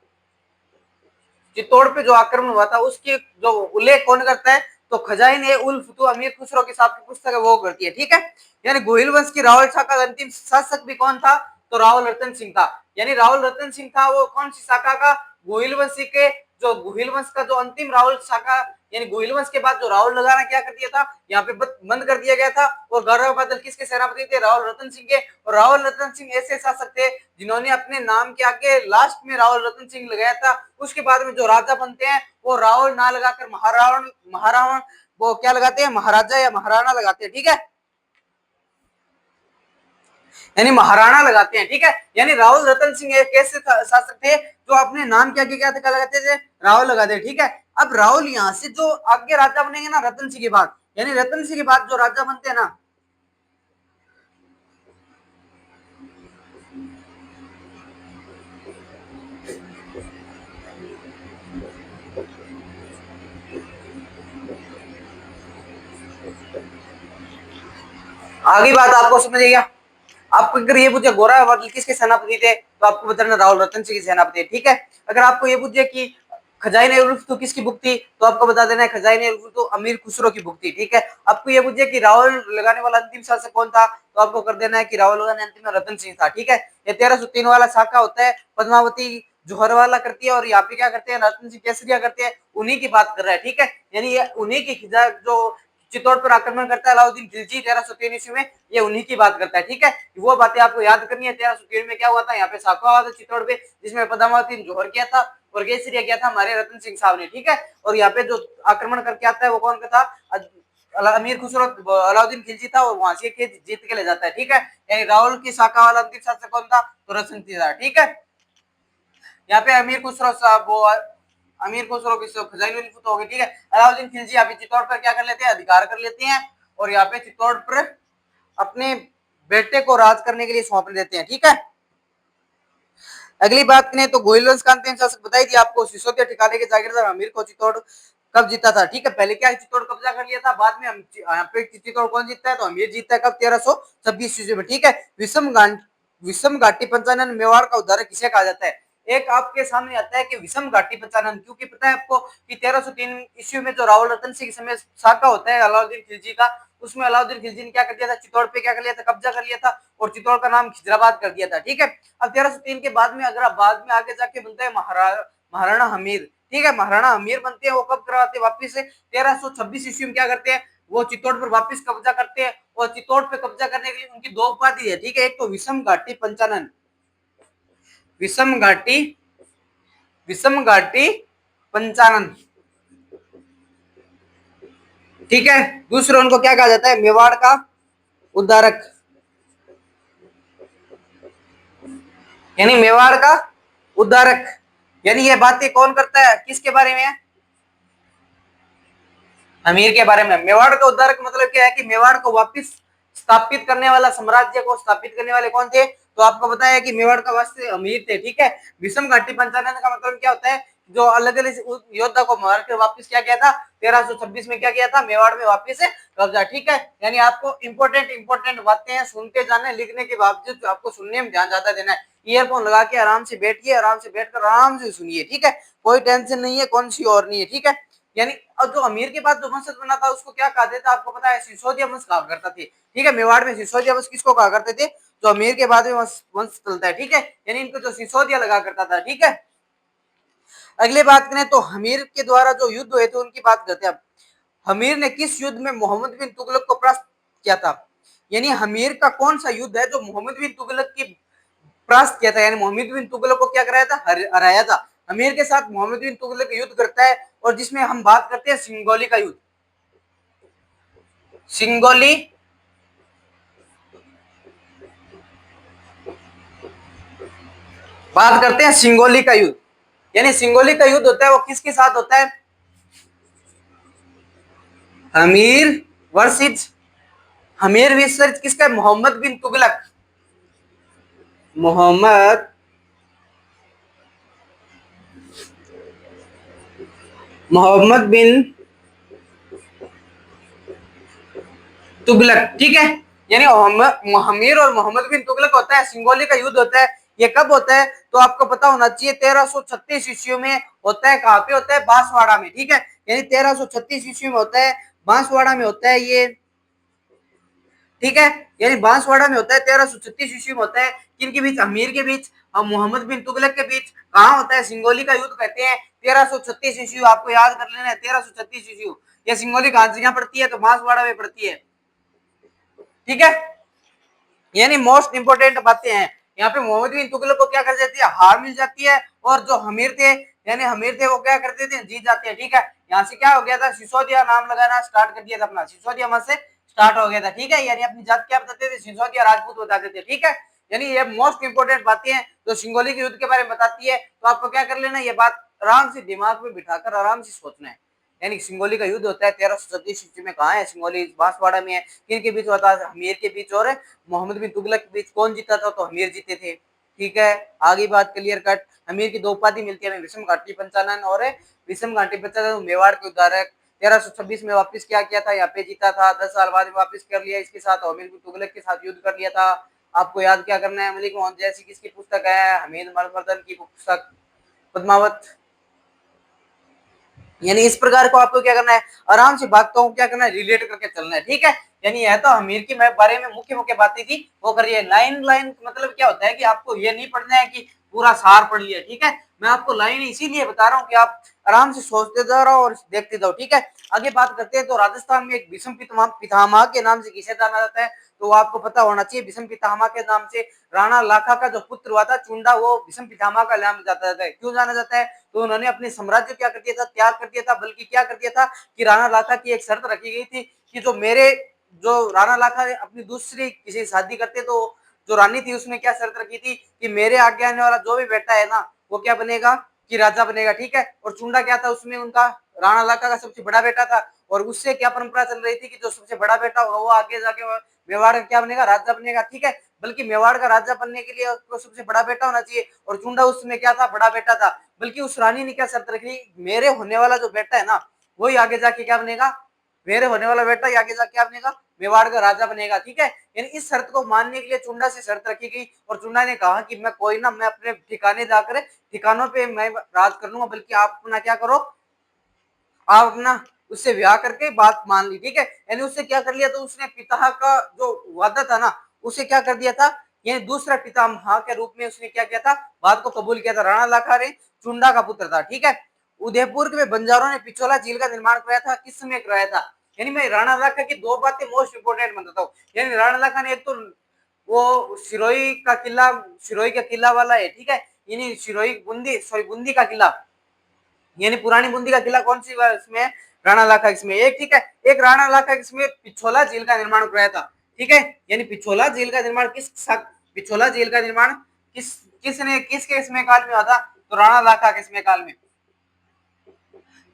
चित्तौड़ पे जो आक्रमण हुआ था उसकी जो उल्लेख कौन करता है, तो खजाइन ए उल फतू अमीर खुसरो के साथ की पुस्तक है वो करती है, ठीक है। यानी गोहिल वंश की रावल शाखा का अंतिम शासक भी कौन था, तो रावल रतन सिंह था। यानी रावल रतन सिंह था वो कौन सी शाखा का, गोहिल वंश के, जो गोहिल वंश का जो अंतिम रावल शाखा, यानी गोहिल वंश के बाद जो रावल लगाना क्या कर दिया था, यहाँ पे बंद कर दिया गया था। और गौरव बादल किसके सेनापति थे, रावल रतन सिंह के। और रावल रतन सिंह ऐसे शासक थे जिन्होंने अपने नाम के आगे लास्ट में रावल रतन सिंह लगाया था। उसके बाद में जो राजा बनते हैं वो रावल ना लगाकर महारावण महारावण वो क्या लगाते हैं, महाराजा या महाराणा लगाते हैं, ठीक है। यानी महाराणा लगाते हैं, ठीक है। यानी रावल रतन सिंह एक ऐसे शासक थे जो अपने नाम के आगे क्या लगाते थे, रावल लगाते, ठीक है। अब रावल यहाँ से जो आगे राजा बनेंगे ना रतन सिंह के बाद, यानी रतन सिंह के बाद जो राजा बनते हैं ना, आगे बात आपको समझ गया। आपको अगर ये पूछे गोरा बादल किसके सेनापति थे, तो आपको बताना रावल रतन सिंह के सेनापति थे, ठीक है। अगर आपको ये पूछे कि खजाइन ए उल फतू किसकी बुक थी, तो आपको बता देना है खजाइन ए उल फतू अमीर खुसरो की बुक थी, ठीक है। आपको ये पूछे कि रावल लगाने वाला अंतिम शासक कौन था, तो आपको कर देना है कि रावल लगाने अंतिम रतन सिंह था, ठीक है। ये 1303 वाला शाखा होता है, पद्मावती जोहर वाला करती है, और यहाँ पे क्या करते हैं, रतन सिंह केसरिया करते हैं, उन्हीं की बात कर रहा है, ठीक है। यानी ये उन्हीं की खिजा जो चित्तौड़ पर आक्रमण करता है अलाउद्दीन खिलजी 1303 ईस्वी में, ये उन्हीं की बात करता है, ठीक है। वो बातें आपको याद करनी है। 1303 में क्या हुआ था, यहाँ पे शाखा हुआ था चित्तौड़ पे, जिसमें पद्मावती ने जोहर किया था और केसरिया किया था हमारे रतन सिंह साहब ने, ठीक है। और यहाँ पे जो आक्रमण करके आता है वो कौन का था, अमीर खुसरो अलाउद्दीन खिलजी था, और वहां से जीत के ले जाता है, ठीक है। यानी रावल की शाखा वाला अंतिम शासक कौन था, तो रतन सिंह था, ठीक है। यहाँ पे अमीर खुसरो साहब वो अमीर खुसरो की खजाइन हो गई, ठीक है। अलाउद्दीन खिलजी यहाँ पे चित्तौड़ पर क्या कर लेते हैं, अधिकार कर लेते हैं, और यहाँ पे चित्तौड़ पर अपने बेटे को राज करने के लिए सौंप देते हैं, ठीक है। अगली बात करें तो गोहिल वंश का अंतिम शासक बताई थी आपको, सिसोदिया ठिकाने के जागीरदार अमीर को चित्तौड़ कब जीता था, ठीक है। पहले क्या चित्तौड़ कब्जा कर लिया था, बाद में यहाँ पे चित्तौड़ कौन जीतता है, तो अमीर जीतता है, कब 1326 ईस्वी में, ठीक है। विषम घाटी पंचानन मेवाड़ का उदाहरण किसे कहा जाता है। एक आपके सामने आता है कि विषम घाटी पंचानन, क्योंकि पता है आपको कि 1303 ईस्वी में जो रावल रतन सिंह समय शाखा होता है अलाउद्दीन खिलजी का, उसमें अलाउद्दीन खिलजी ने क्या कर दिया था, चित्तौड़ पे क्या कर लिया था, कब्जा कर लिया था, और चित्तौड़ का नाम खिजराबाद कर दिया था, ठीक है। अब 1303 के बाद में अगर बाद में आगे जाके बनता है महाराणा हमीर, ठीक है। महाराणा हमीर बनते हैं, वो कब करवाते हैं वापिस से 1326 ईस्वी में क्या करते हैं, वो चित्तौड़ पर वापस कब्जा करते हैं, और चित्तौड़ पे कब्जा करने के लिए उनकी दो उपाधि है, ठीक है। एक तो विषम घाटी पंचानन, विषम घाटी, विषम घाटी पंचानन, ठीक है। दूसरे उनको क्या कहा जाता है, मेवाड़ का उद्धारक, यानी मेवाड़ का उद्धारक। यानी ये बातें कौन करता है, किसके बारे में है, अमीर के बारे में। मेवाड़ का उद्धारक मतलब क्या है कि मेवाड़ को वापस स्थापित करने वाला, साम्राज्य को स्थापित करने वाले कौन थे, तो आपको बताया कि मेवाड़ का वास्ते अमीर थे, ठीक है। विषम घाटी पंचानन का मतलब क्या होता है, जो अलग अलग योद्धा को मार कर वापस क्या किया था, 1326 में क्या किया था, मेवाड़ में वापस कब्जा, ठीक है। यानी आपको इंपॉर्टेंट इंपॉर्टेंट बातें हैं, सुनते जाने, लिखने के बावजूद आपको सुनने में ध्यान ज्यादा देना है। ईयरफोन लगा के आराम से बैठिए, आराम से बैठकर आराम से सुनिए, ठीक है। कोई टेंशन नहीं है, कौन सी और नहीं है, ठीक है। यानी अब जो अमीर के बाद जो वंशज बना था उसको क्या कहा था, आपको पता है, सिसोदिया वंश कहा करता थे, ठीक है। मेवाड़ में सिसोदिया वंश किसको कहा करते थे, जो अमीर के बाद में वंश चलता है, ठीक है। यानी इनको जो सिसोदिया लगा करता था, ठीक है। अगली बात करें तो हमीर के द्वारा जो युद्ध हुए थे उनकी बात करते हैं। अब हमीर ने किस युद्ध में मोहम्मद बिन तुगलक को परास्त किया था, यानी हमीर का कौन सा युद्ध है जो मोहम्मद बिन तुगलक की परास्त किया था, यानी मोहम्मद बिन तुगलक को क्या कराया था, हराया था। अमीर के साथ मोहम्मद बिन तुगलक युद्ध करता है, और जिसमें हम बात करते हैं सिंगोली का युद्ध, सिंगोली, बात करते हैं सिंगोली का युद्ध। यानी सिंगोली का युद्ध होता है वो किसके साथ होता है, हमीर वर्सेस, हमीर वर्सेस किसका, मोहम्मद बिन तुगलक, मोहम्मद मोहम्मद बिन तुगलक, ठीक है। यानी हमीर और मोहम्मद बिन तुगलक होता है, सिंगोली का युद्ध होता है। ये कब होता है, तो आपको पता होना चाहिए 1336 ईस्वी में होता है। कहां पे होता है, बांसवाड़ा में, ठीक है। यानी 1336 ईस्वी में होता है, बांसवाड़ा में होता है ये, ठीक है। यानी बांसवाड़ा में होता है, 1336 ईस्वी में होता है। किन के बीच, अमीर के बीच और मोहम्मद बिन तुगलक के बीच। कहाँ होता है, सिंगोली का युद्ध कहते हैं। 1336 ईस्वी आपको याद कर लेना है, 1336 ईस्वी। ये सिंगोली कहां से पड़ती है, तो बांसवाड़ा में पड़ती है, ठीक है। यानी मोस्ट इंपोर्टेंट बातें हैं यहाँ पे। मोहम्मद बिन तुगलक को क्या कर जाती है, हार मिल जाती है, और जो हमीर थे, यानी हमीर थे, वो क्या करते थे, जीत जाते हैं, ठीक है। यहाँ से क्या हो गया था, सिसोदिया नाम लगाना स्टार्ट कर दिया था अपना, सिसोदिया वहां से स्टार्ट हो गया था, ठीक है। यानी अपनी जात क्या बताते थे, सिसोदिया राजपूत बताते थे, ठीक है। यानी ये मोस्ट इंपोर्टेंट बातें हैं जो सिंगोली के युद्ध के बारे में बताती है। तो आपको क्या कर लेना, ये बात आराम से दिमाग में बिठाकर आराम से सोचना है। यानी सिंगोली का युद्ध होता है 1336 ईस्वी में, कहाँ है, सिंगोली बांसवाड़ा में है। किन के बीच होता है, हमीर के बीच और मोहम्मद बिन तुगलक के बीच। कौन जीता था, तो हमीर जीते थे, ठीक है। आगे बात क्लियर कट। हमीर की दो उपाधि मिलती है, विषम घाटी पंचानन और विषम घाटी पंचानन मेवाड़ के उद्धारक। 1326 में वापस क्या किया था, यहाँ पे जीता था, 10 साल बाद वापस कर लिया इसके साथ, हमीर बिन तुगलक के साथ युद्ध कर लिया था। आपको याद क्या करना है, मलिक मोहम्मद जैसी किसकी पुस्तक है, हमीद मलमर्दन की पुस्तक पद्मावत। यानी इस प्रकार को आपको क्या करना है, आराम से बातों को क्या करना है, रिलेट करके चलना है, ठीक है। यानी यह तो हमीर की बारे में मुख्य मुख्य बातें थी, वो करिए। लाइन लाइन मतलब क्या होता है कि आपको ये नहीं पढ़ना है कि पूरा सार पढ़ लिया, ठीक है। मैं आपको लाइन इसीलिए बता रहा हूँ कि आप आराम से सोचते जाओ और देखते जाओ, ठीक है। आगे बात करते हैं तो राजस्थान में एक भीष्म पितामह के नाम से किसे जाना जाता है, तो आपको पता होना चाहिए। भीष्म पितामह के नाम से राणा लाखा का जो पुत्र हुआ था चुंडा, वो भीष्म पितामह का नाम जाता है। क्यों जाना जाता है, तो उन्होंने अपने साम्राज्य क्या कर दिया था, त्याग कर दिया था। बल्कि क्या कर दिया था कि राणा लाखा की एक शर्त रखी गई थी कि जो राणा लाखा ने अपनी दूसरी किसी शादी करते तो जो रानी थी उसने क्या शर्त रखी थी कि मेरे आगे आने वाला जो भी बेटा है ना, वो क्या बनेगा, कि राजा बनेगा, ठीक है। और चुंडा क्या था, उसमें उनका राणा लाखा का सबसे बड़ा बेटा था। और उससे क्या परंपरा चल रही थी कि जो सबसे बड़ा बेटा होगा वो आगे जाके मेवाड़ का क्या बनेगा, राजा बनेगा, ठीक है। बल्कि मेवाड़ का राजा बनने के लिए उसको सबसे बड़ा बेटा होना चाहिए, और चुंडा उसमें क्या था, बड़ा बेटा था। बल्कि उस रानी ने क्या शर्त रखी, मेरे होने वाला जो बेटा है ना, वही आगे जाके क्या बनेगा, मेरे होने वाला बेटा ही आगे जाके क्या बनेगा, मेवाड़ का राजा बनेगा, ठीक है। यानी इस शर्त को मानने के लिए चुंडा से शर्त रखी गई, और चुंडा ने कहा कि मैं कोई ना, मैं अपने ठिकाने जाकर ठिकानों पे मैं राज कर लूंगा, बल्कि आप अपना क्या करो, आप अपना उससे ब्याह करके बात मान ली, ठीक है। यानी उससे क्या कर लिया, तो उसने पिता का जो वादा था ना, उसे क्या कर दिया था, यानी दूसरा पितामह के रूप में उसने क्या किया था, बात को कबूल किया था। राणा लाखा रे चुंडा का पुत्र था, ठीक है। उदयपुर के बंजारों ने पिछोला झील का निर्माण कराया था, किस समय कराया था, यानी मैं राणा लाखा की दो बातें मोस्ट इंपोर्टेंट बताता हूँ। यानी राणा लाखा ने एक तो वो सिरोही का किला वाला है, ठीक है, यानी बूंदी का किला, यानी पुरानी बूंदी का किला कौन सी इसमें, राणा लाखा इसमें एक, ठीक है। एक राणा लाखा इसमें पिछोला झील का निर्माण कराया था, ठीक है। यानी पिछोला झील का निर्माण पिछोला झील का निर्माण किसके इसमें काल में हुआ था, तो राणा लाखा के इसमें काल में।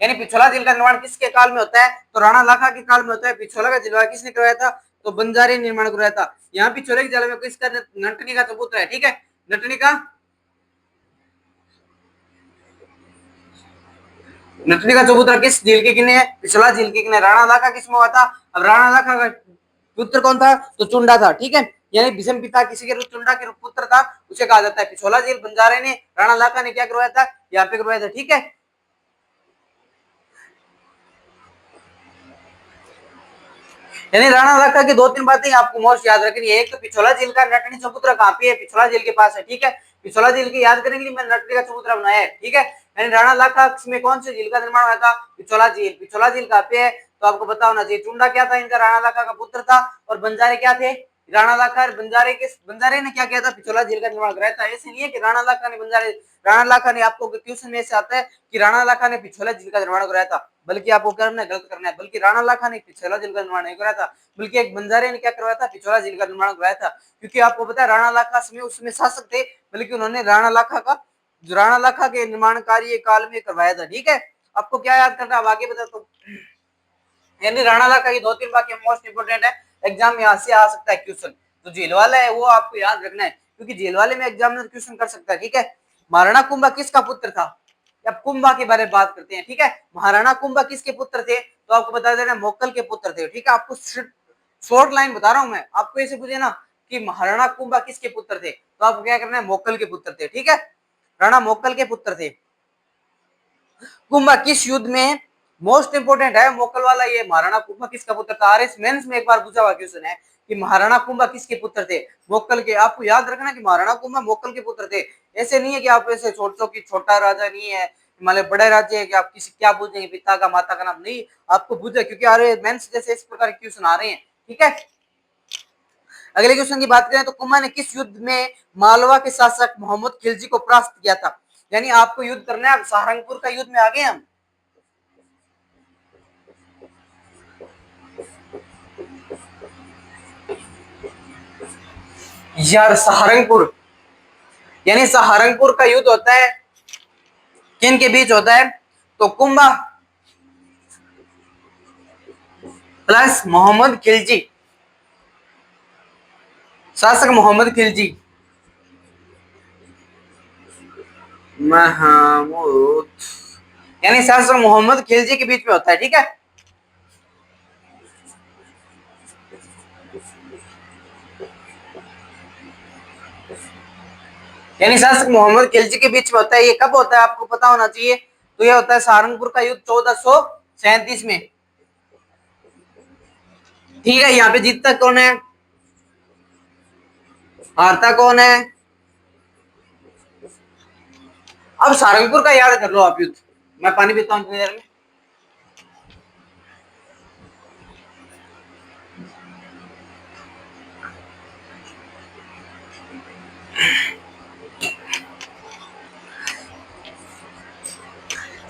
यानी पिछोला झील का निर्माण किसके काल में होता है, तो राणा लाखा के काल में होता है। पिछोला का झील किसने करवाया था, तो बंजारे निर्माण करवाया था। यहाँ पिछोले के झील में किसका, नटनी का सबूत है, ठीक है, नटनी का चबूतरा किस झील के किनारे है, पिछला झील के किनारे। राणा लाखा किसमें हुआ था, अब राणा लाखा का पुत्र कौन था, तो चुंडा था, ठीक है। यानी भीष्म पिता किसी के चुंडा के पुत्र था, उसे कहा जाता है। पिछोला झील बंजारे ने, राणा लाखा ने क्या करवाया था, यहाँ पे करवाया था, ठीक है। यानी राणा लाखा की दो तीन बातें आपको मोस्ट याद रखनी है। एक तो पिछोला झील का नटनी चबूतरा कहाँ पे है, पिछोला झील के पास है, ठीक है। पिछोला झील की याद करने के लिए मैंने नटनी का चबूतरा बनाया है, ठीक है। यानी राणा लाखा में कौन से झील का निर्माण हुआ था, पिछोला झील। पिछोला झील कहाँ पे है, तो आपको पता होना चाहिए। चुंडा क्या था इनका, राणा लाखा का पुत्र था, और बंजारे क्या थे, राणा लाखा। बंजारे ने क्या किया था, पिछोला झील का निर्माण कराया था। ऐसे नहीं है कि राणा लाखा ने, आपको ट्यूशन में से आता है कि राणा लाखा ने पिछोला झील का निर्माण कराया था, बल्कि आपको करना है, गलत करना है। बल्कि राणा लाखा ने पिछोला झील का निर्माण नहीं कराया था, बल्कि एक बंजारे ने क्या करवाया था, पिछोला झील का निर्माण कराया था। क्योंकि आपको पता है राणा लाखा उसमें शासक थे, बल्कि उन्होंने राणा लाखा के निर्माण कार्य काल में करवाया था, ठीक है। आपको क्या याद करना है, आगे बताता हूँ। यानी राणा लाखा की दो तीन बातें मोस्ट इंपोर्टेंट है, एग्जाम में यहाँ से आ सकता है क्वेश्चन। तो जेल वाला है वो आपको याद रखना है, क्योंकि जेल वाले में एग्जामिनर क्वेश्चन कर सकता है, ठीक है। महाराणा कुंभा किसका पुत्र था, अब कुंभा के बारे में बात करते हैं, ठीक है। महाराणा कुंभा किसके पुत्र थे, तो आपको बता देना मोक्कल के पुत्र थे, ठीक है। आपको शॉर्ट लाइन बता रहा हूं मैं, आपको ऐसे पूछे ना कि महाराणा कुंभा किसके पुत्र थे, तो आपको क्या करना है, मोक्कल के पुत्र थे, ठीक है। राणा मोक्कल के पुत्र थे। कुंभा किस युद्ध में, मोस्ट इंपोर्टेंट है मोक्कल वाला, ये महाराणा कुंभा किसका पुत्र था। आरएस मेंस में एक बार पूछा हुआ क्वेश्चन है कि महाराणा कुंभा किसके पुत्र थे, मोक्कल के। आपको याद रखना कि महाराणा कुंभा मोक्कल के पुत्र थे। ऐसे नहीं है कि आप ऐसे सोचो कि छोटा राजा नहीं है, हिमालय बड़े राज्य है, कि आप किसी क्या पूछेंगे, पिता का माता का नाम, नहीं, आपको पूछे, क्योंकि आरएस मेंस जैसे इस प्रकार के क्वेश्चन आ रहे हैं, ठीक है। अगले क्वेश्चन की बात करें तो कुंभा ने किस युद्ध में मालवा के शासक मोहम्मद खिलजी को परास्त किया था। यानी आपको युद्ध करना है, सहारनपुर का युद्ध में आ गए हम। यार सहारनपुर, यानी सहारनपुर का युद्ध होता है किन के बीच होता है, तो कुंभा प्लस मोहम्मद खिलजी, शासक मोहम्मद खिलजी, महमूद, यानी शासक मोहम्मद खिलजी के बीच में होता है, ठीक है। यानी शासक मोहम्मद खिलजी के बीच में होता है। ये कब होता है आपको पता होना चाहिए, तो यह होता है सहारनपुर का युद्ध 1437 में, ठीक है। यहाँ पे जीतता कौन है, हारता कौन है, अब सहारनपुर का याद कर लो आप युद्ध। मैं पानी पीता हूँ इतनी देर में।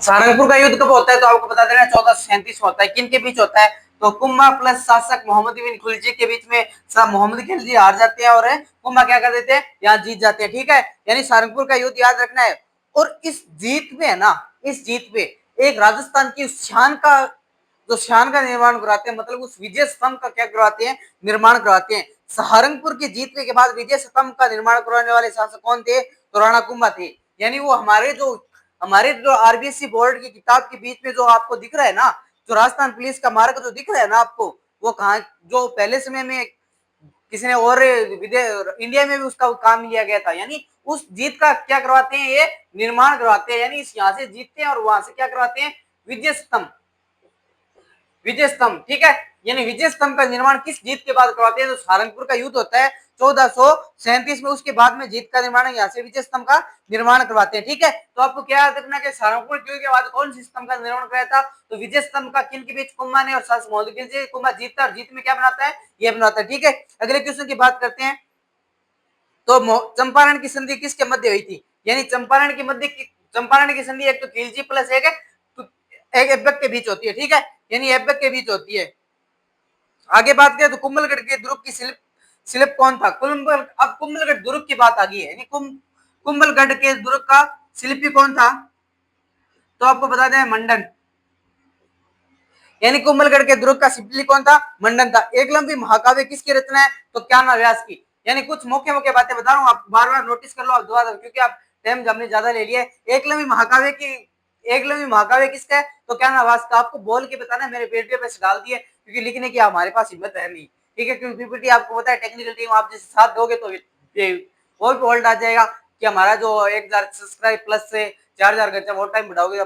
सहारनपुर का युद्ध कब होता है, तो आपको बता देना 1437 में होता है। किन के बीच होता है, तो कुंभा प्लस शासक मोहम्मद बिन खिलजी के बीच में। मोहम्मद खिलजी हार जाते हैं और कुंभा क्या कर देते हैं, यहाँ जीत जाते हैं, ठीक है। यानी सहारनपुर का युद्ध याद रखना है। और इस जीत में है ना, इस जीत पे एक राजस्थान की शान का निर्माण कराते हैं, मतलब उस विजय स्तंभ का क्या करवाते हैं, निर्माण करवाते हैं। सहारनपुर की जीतने के बाद विजय स्तंभ का निर्माण करवाने वाले शासक कौन थे, तो राणा कुंभा थे। यानी वो हमारे जो आरबीएससी बोर्ड की किताब के बीच में जो आपको दिख रहा है ना, जो राजस्थान पुलिस का मार्ग जो दिख रहा है ना आपको, वो कहा, जो पहले समय में किसी ने और इंडिया में भी उसका काम लिया गया था। यानी उस जीत का क्या करवाते हैं, ये निर्माण करवाते हैं। यानी यहाँ से जीतते हैं और वहां से क्या करवाते हैं, विजय स्तंभ, ठीक है। यानी विजय स्तंभ का निर्माण किस जीत के बाद करवाते हैं? तो सारंगपुर का युद्ध होता है 1437 में, उसके बाद में जीत का निर्माण यहाँ से विजय स्तंभ का निर्माण करवाते हैं। ठीक है, तो आपको क्या याद रखना कि सारंगपुर युद्ध के बाद कौन सी स्तंभ का निर्माण कराया था? तो विजय स्तंभ का किन के बीच? कुंभा ने और कुंभा जीतता है और जीत में क्या बनाता है? ये बनाता है। ठीक है, अगले क्वेश्चन की बात करते हैं। तो चंपारण की संधि किसके मध्य हुई थी? यानी चंपारण की संधि एक तो खिलजी प्लस एक है, तो एक ऐबक के बीच होती है। ठीक है, यानी ऐबक के बीच होती है। आगे बात करें तो कुंभलगढ़ के दुर्ग की शिल्प कौन था? अब कुंभलगढ़ दुर्ग की बात आ गई है, यानी कुंभलगढ़ के दुर्ग का शिल्पी कौन था? तो आपको बता दें मंडन, यानी कुंभलगढ़ के दुर्ग का शिल्पी कौन था? मंडन था। एकलव्य महाकाव्य किसकी रचना है? तो ज्ञान व्यास की। यानी कुछ मुख्य मुख्य बातें बता रहा हूँ, आप बार बार नोटिस कर लो, आप दोबारा, क्योंकि आप टाइम हमने ज्यादा ले लिया है। एकलव्य महाकाव्य किसका है? तो ज्ञान व्यास का। आपको बोल के बताना है, मेरे पेज पे डाल दिए, क्योंकि लिखने की हमारे पास हिम्मत है नहीं। ठीक है, क्योंकि पीपीटी आपको पता है टेक्निकल टीम, आप जैसे साथ दोगे तो वो भी होल्ड आ जाएगा कि हमारा जो 1000 सब्सक्राइब प्लस से 4000 खर्चा वो टाइम बढ़ाओगे,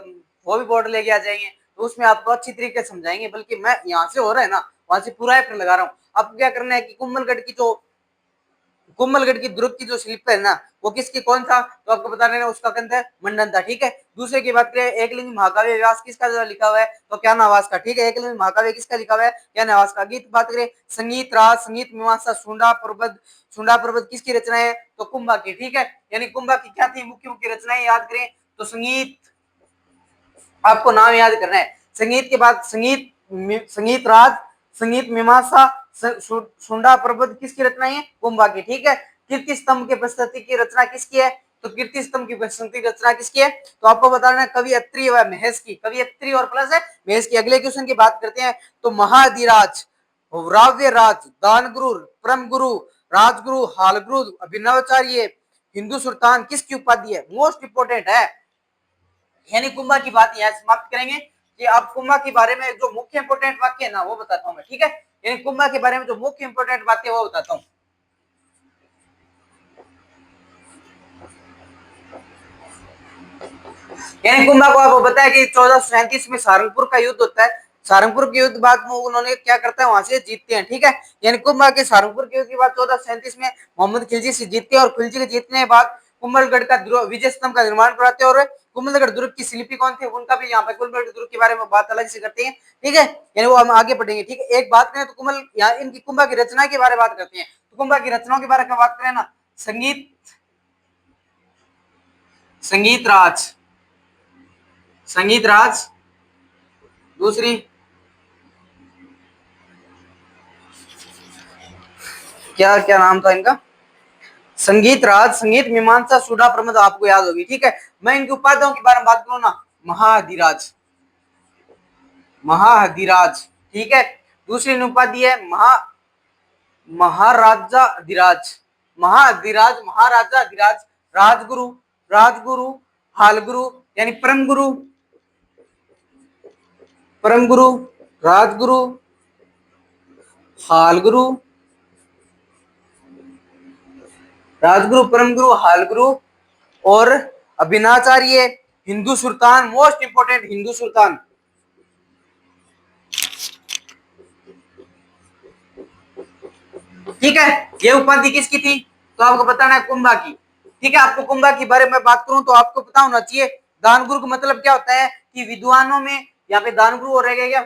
वो भी बोर्ड लेके आ जाएंगे, तो उसमें आपको अच्छी तरीके से समझाएंगे। बल्कि मैं यहाँ से हो रहा है ना, वहां से पूरा एफर्ट लगा रहा हूँ। आपको क्या करना है कि कुंभलगढ़ की दुर्ग की जो शिल्प है ना, वो किसकी कौन था? तो आपको बता देना उसका कंध है मंडन था। ठीक है, दूसरे की बात करें, एकलिंग महाकाव्य व्यास किसका लिखा हुआ है? तो क्या नवास का। ठीक है, एकलिंग महाकाव्य किसका लिखा हुआ है? क्या नवास का। गीत बात करें, संगीत राज संगीत मीमांसा सुंडा पर्वत किसकी रचना है? तो कुंभा की। ठीक है, यानी कुंभा की क्या थी मुख्य मुख्य रचनाएं याद करें तो संगीत, आपको नाम याद करना है। संगीत के बाद संगीत राज संगीत मीमांसा सुंडा पर्वत किसकी रचना है? कुंभा की। ठीक है, कीर्ति स्तंभ के प्रस्तुति की रचना किसकी है? तो कीर्ति स्तंभ की प्रस्तुति की रचना किसकी है? तो आपको बताना है कवि अत्रि व महेश की। कवि अत्रि और प्लस है महेश की। अगले क्वेश्चन की बात करते हैं। तो महाधिराज, राव्य राज, दान गुरु, परम गुरु, राजगुरु, हालगुरु, अभिनवाचार्य, हिंदू सुल्तान किसकी उपाधि है? मोस्ट इंपोर्टेंट है। यानी कुंभा की बात यहाँ समाप्त करेंगे कि आप कुंभा के बारे में जो मुख्य इंपोर्टेंट वाक्य है ना वो बताता हूँ मैं। ठीक है, यानी कुंभा के बारे में जो मुख्य इंपोर्टेंट बातें वो बताता हूँ। यानी कुंभा को आपको बताया कि 1437 में सारंगपुर का युद्ध होता है। सारंगपुर के युद्ध बाद में उन्होंने क्या करता है, वहां से जीतते हैं। ठीक है, यानी कुंभा के सारंगपुर के युद्ध के बाद 1437 में मोहम्मद खिलजी से जीतते हैं, और खिलजी के जीतने के बाद कुंभलगढ़ का विजय स्तंभ का निर्माण कराते हैं। और कुंभलगढ़ दुर्ग की शिल्पी कौन थे उनका भी यहाँ पे कुंभलगढ़ दुर्ग के बारे में बात अलग से करते हैं। ठीक है, यानी वो हम आगे बढ़ेंगे। ठीक है, एक बात करें तो यहाँ इनकी कुंभा की रचना के बारे में बात करते हैं। तो कुंभा की रचनाओं के बारे में बात करें ना, संगीत संगीत राज संगीत राज, दूसरी क्या क्या नाम था इनका? संगीत राज, संगीत मीमांसा, सुडा प्रमद, आपको याद होगी। ठीक है, मैं इनकी उपाधियों के बारे में बात करूं ना, महाधिराज, महाधिराज। ठीक है, दूसरी उपाधि है महाराजा अधिराज, महाधिराज, महाराजा अधिराज, राजगुरु, राजगुरु, हालगुरु, यानी परम गुरु, राजगुरु, हालगुरु, राजगुरु, परम गुरु, हालगुरु और अभिनाचार्य, हिंदू सुल्तान, मोस्ट इंपोर्टेंट हिंदू सुल्तान। ठीक है, ये उपाधि किसकी थी? तो आपको बताना है कुंभा की। ठीक है, आपको कुंभा के बारे में बात करूं तो आपको पता होना चाहिए दानगुरु का मतलब क्या होता है कि विद्वानों में, यहाँ पे दानगुरु हो रहेगा क्या?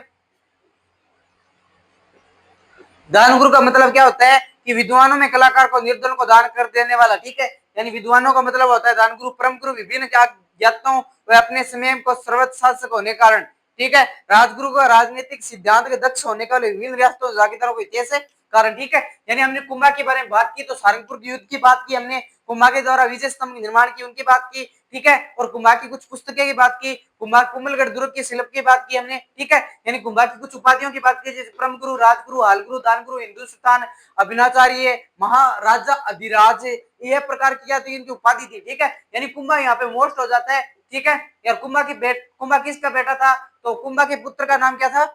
दानगुरु का मतलब क्या होता है कि विद्वानों में कलाकार को निर्धन को दान कर देने वाला। ठीक है, यानी विद्वानों का मतलब होता है दानगुरु। परम गुरु विभिन्न ज्ञातों व अपने समय को सर्वोच्च शासक होने कारण। ठीक है, राजगुरु का राजनीतिक सिद्धांत के दक्ष होने का विभिन्न रियासतों जागीरदारों को इतिहास है कारण। ठीक है, यानी हमने कुंभा के बारे में बात की, तो सारंगपुर के युद्ध की बात की हमने, कुंभा के द्वारा विजय स्तंभ निर्माण की उनकी बात की। ठीक है, और कुंभा की कुछ पुस्तकें की बात की, कुंभलगढ़ दुर्ग की शिल्प की बात की हमने। ठीक है, यानी कुंभा की कुछ उपाधियों की बात की, जैसे परम गुरु, राजगुरु, हालगुरु, दानगुरु, हिंदू सुल्तान, अभिनाचार्य, महाराजा अधिराज, यह प्रकार की क्या थी इनकी उपाधि थी। ठीक है, यानी कुंभा यहाँ पे मोस्ट हो जाता है। ठीक है, यार कुंभा किसका बेटा था? तो कुंभा के पुत्र का नाम क्या था?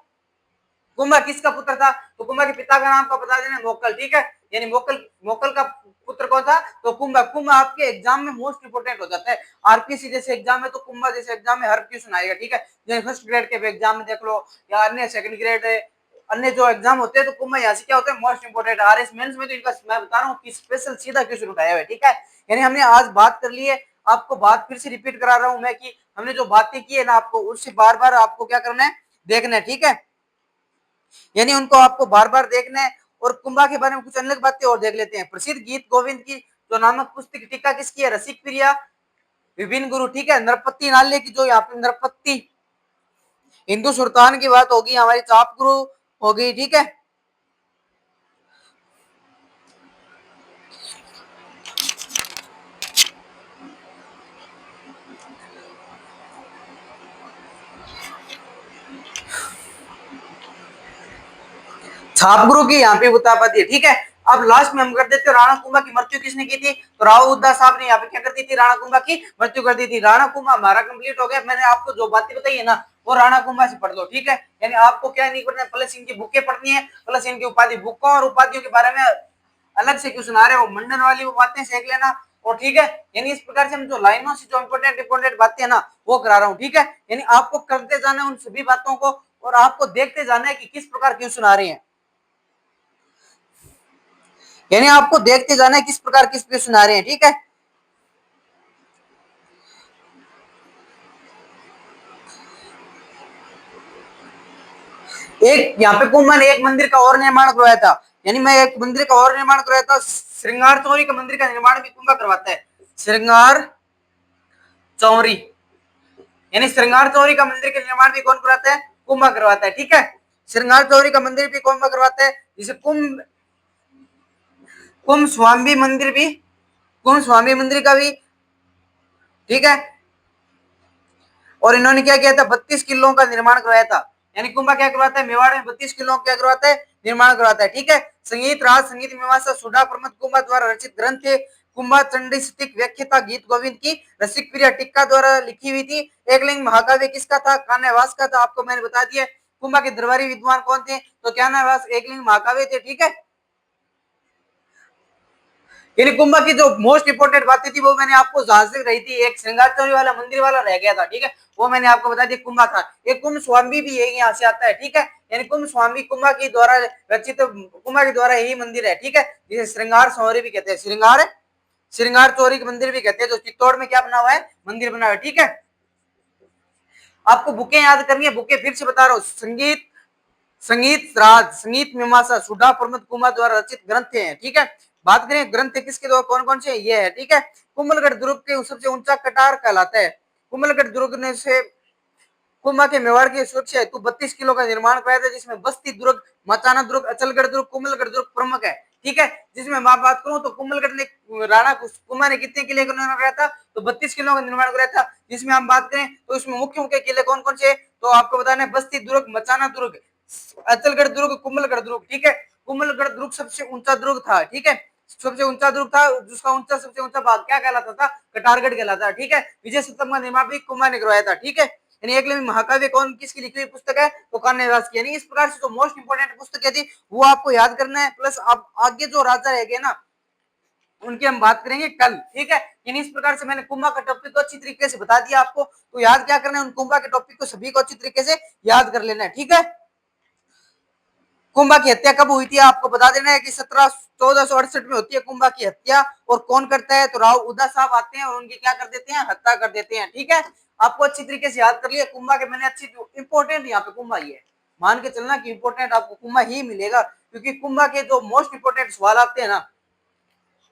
कुंभा किसका पुत्र था? तो कुंभा के पिता का नाम को बता देना, मोकल। ठीक है, यानी मोकल का पुत्र कौन था? तो कुंभा। कुंभा आपके एग्जाम में मोस्ट इंपोर्टेंट हो जाता है। आरपीसी जैसे एग्जाम में तो कुंभा जैसे एग्जाम में हर क्वेश्चन आएगा। ठीक है, जैसे फर्स्ट ग्रेड के एग्जाम में देख लो, या अन्य सेकंड ग्रेड अन्य जो एग्जाम होते हैं तो कुंभा यहाँ से क्या होता है मोस्ट इंपोर्टेंट। आरएस मेंस में तो इनका मैं बता रहा हूँ कि स्पेशल सीधा क्वेश्चन उठाया हुआ है, ठीक है। यानी हमने आज बात कर ली है, आपको बात फिर से रिपीट करा रहा हूं मैं कि हमने जो बातें की है ना आपको उससे बार बार आपको क्या करना है, देखना है, ठीक है। यानी उनको आपको बार बार देखना है। और कुंभा के बारे में कुछ अलग बातें और देख लेते हैं। प्रसिद्ध गीत गोविंद की जो नामक पुस्तक टीका किसकी है, रसिक प्रिया विभिन्न गुरु, ठीक है। नरपति नाल्य की जो यहाँ पे नरपति हिंदू सुल्तान की बात होगी, हमारी चाप गुरु होगी, ठीक है। छाप गुरु की यहाँ पे बता पाती है, ठीक है। अब लास्ट में हम कर देते हैं राणा कुंभा की मृत्यु किसने की थी, तो राव उद्दा साहब ने यहाँ पे क्या कर दी थी, राणा कुंभा की मृत्यु कर दी थी। राणा कुंभा हमारा कंप्लीट हो गया। मैंने आपको जो बातें बताई है ना वो राणा कुंभा से पढ़ लो, ठीक है। यानी आपको क्या नहीं पढ़ना है, प्लस इनकी बुकें पढ़नी है, प्लस इनकी उपाधि, बुकों और उपाधियों के बारे में अलग से क्वेश्चन आ रहे हो, मंडन वाली वो बातें सीख लेना। और ठीक है, यानी इस प्रकार से हम जो लाइनों से जो इंपोर्टेंट बातें है ना वो करा रहा हूँ, ठीक है। यानी आपको करते जाना है उन सभी बातों को, और आपको देखते जाना है कि किस प्रकार क्वेश्चन आ रहे हैं। यानी आपको देखते जाना है किस प्रकार किस क्वेश्चन आ रहे हैं, ठीक है। एक यहाँ पे कुंभा ने एक मंदिर का और निर्माण करवाया था। यानी मैं एक मंदिर का और निर्माण करवाया था, श्रृंगार चौरी का मंदिर का निर्माण भी कुंभा करवाता है। श्रृंगार चौरी, यानी श्रृंगार चौरी का मंदिर का निर्माण भी कौन करवाता है, कुंभा करवाता है, ठीक है। श्रृंगार चौरी का मंदिर भी कुंभा करवाता है। जिसे कुंभ स्वामी मंदिर भी, कुंभ स्वामी मंदिर का भी, ठीक है। और इन्होंने क्या किया था, 32 किलों का निर्माण करवाया था। यानी कुंभा क्या करवाता है, मेवाड़ में 32 किलों क्या करवाता है, निर्माण करवाता है, ठीक है। संगीत राज संगीत मीमांसा सुधा प्रमथ कुंभा द्वारा रचित ग्रंथ है। कुंभा चंडी स्तिक व्याख्याता गीत गोविंद की रसिक प्रिया टिक्का द्वारा लिखी हुई थी। एकलिंग महाकाव्य किसका था, कान्यवास का था, आपको मैंने बता दिया। कुंभा के दरबारी विद्वान कौन थे, तो कान्यवास एकलिंग महाकाव्य थे, ठीक है। यानी कुंभा की जो मोस्ट इंपोर्टेंट बातें थी वो मैंने आपको जहां से रही थी, एक श्रृंगार चौरी वाला मंदिर वाला रह गया था, ठीक है। वो मैंने आपको बता दिया कुंभा था। एक कुंभ स्वामी भी यही यहाँ से आता है, ठीक है। यानी कुंभ स्वामी कुंभा की द्वारा रचित, कुंभा के द्वारा यही मंदिर है, ठीक है, जिसे श्रृंगार चौरी भी कहते हैं, श्रृंगार चौरी के मंदिर भी कहते हैं, जो चित्तौड़ में क्या बना हुआ है, मंदिर बना हुआ है, ठीक है। आपको बुकें याद करनी है, बुकें फिर से बता रहा हूँ। संगीत संगीत राज संगीत मीमांसा सुधा प्रमथ कुमार द्वारा रचित ग्रंथ हैं, ठीक है। बात करें ग्रंथ किसके द्वारा, कौन कौन से ये है, ठीक है। कुंभलगढ़ दुर्ग के सबसे ऊंचा कटार कहलाता है। कुंभलगढ़ दुर्ग ने से कुंभा के मेवाड़ की सुरक्षा हेतु 32 किलो का निर्माण कराया था, जिसमें बस्ती दुर्ग, मचाना दुर्ग, अचलगढ़ दुर्ग, कुंभलगढ़ दुर्ग प्रमुख है, ठीक है। जिसमें मैं बात करूं तो कुंभलगढ़ ने राणा कुंभा ने कितने किले का निर्माण कराया था, तो 32 किलो का निर्माण कराया था। जिसमें हम बात करें तो इसमें मुख्य मुख्य किले कौन कौन से, तो आपको बताना है बस्ती दुर्ग, मचाना दुर्ग, अचलगढ़ दुर्ग, कुंभलगढ़ दुर्ग, ठीक है। कुंभलगढ़ दुर्ग सबसे ऊंचा दुर्ग था, ठीक है, सबसे ऊंचा दुर्ग था, जिसका ऊंचा सबसे ऊंचा भाग क्या कहलाता था, कटारगढ़ कहलाता, ठीक है। विजय स्तंभ का निर्माण भी कुंभा ने करवाया था, ठीक है। यानी एकलव्य महाकाव्य कौन किसकी लिखी हुई पुस्तक है, तो कान्यवास की। यानी इस प्रकार से जो मोस्ट इंपोर्टेंट पुस्तक थी वो आपको याद करना है। प्लस आप आगे जो राजा रहेंगे ना उनकी हम बात करेंगे कल, ठीक है। यानी इस प्रकार से मैंने कुंभा का टॉपिक को अच्छी तरीके से बता दिया आपको, तो याद क्या करना है, उन कुंभा के टॉपिक को सभी को अच्छी तरीके से याद कर लेना है, ठीक है। कुंभा की हत्या कब हुई थी, आपको बता देना है कि 1468 में होती है कुंभा की हत्या। और कौन करता है, तो राव उदा साहब आते हैं और उनकी क्या कर देते हैं, हत्या कर देते हैं, ठीक है। आपको अच्छी तरीके से याद कर लिया कुंभा के, मैंने अच्छी इंपोर्टेंट यहाँ पे कुंभा ही है, मान के चलना कि इंपोर्टेंट आपको कुंभा ही मिलेगा, क्योंकि कुंभा के जो मोस्ट इंपोर्टेंट सवाल आते हैं ना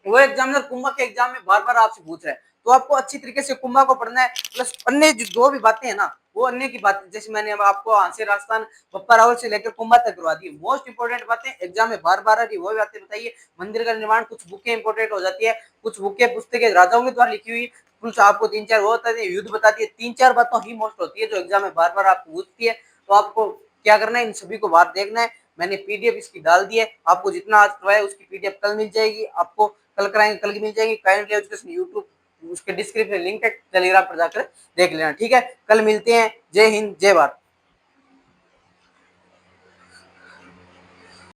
वो एग्जामिनर कुंभा के एग्जाम में बार बार आपसे पूछ रहा है। तो आपको अच्छी तरीके से कुंभा को पढ़ना है। प्लस अन्य जो भी बातें हैं ना वो अन्य की बातें, जैसे मैंने आपको हांसी राजस्थान बप्पा रावल से लेकर कुंभा तक करवा दी, मोस्ट इंपोर्टेंट बातें एग्जाम में बार बार आ रही वो बातें बताइए। मंदिर का निर्माण, कुछ बुकें इंपोर्टेंट हो जाती है, कुछ बुकें पुस्तकें राजाओं के द्वारा लिखी हुई, कुछ आपको 3-4 वो बताती है, युद्ध बताती है, 3-4 बातों ही मोस्ट होती है जो एग्जाम में बार बार आपको पूछती है। तो आपको क्या करना है, इन सभी को बात देखना है। मैंने पीडीएफ इसकी डाल दी है, आपको जितना आज करवाया उसकी पीडीएफ कल मिल जाएगी, आपको कल कराएंगे, कल की मिल जाएगी। काइंडली एजुकेशन यूट्यूब उसके डिस्क्रिप्शन लिंक है, टेलीग्राम पर जाकर देख लेना, ठीक है। कल मिलते हैं, जय हिंद जय भारत।